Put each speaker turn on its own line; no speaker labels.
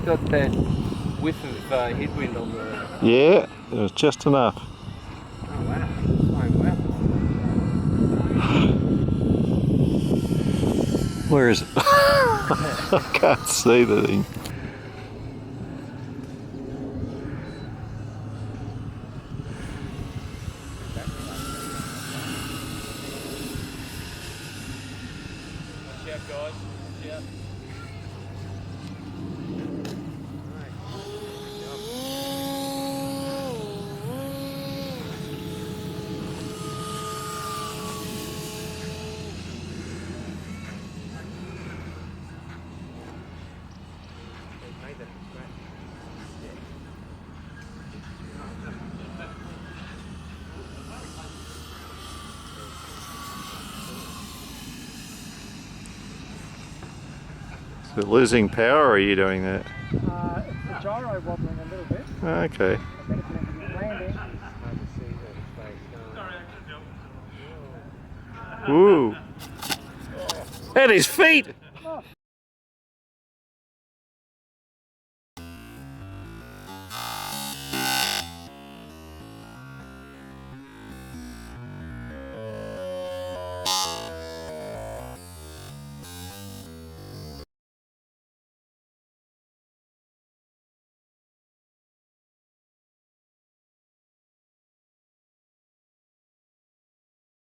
got that whiff of headwind on the...
Yeah, it was just enough.
Oh wow, flying well.
Where is it? I can't see the thing.
Watch out guys, watch out.
Is it losing power or are you doing that?
It's the gyro wobbling a little bit.
Okay.
I think it's meant to be landing.
Woo! At his feet!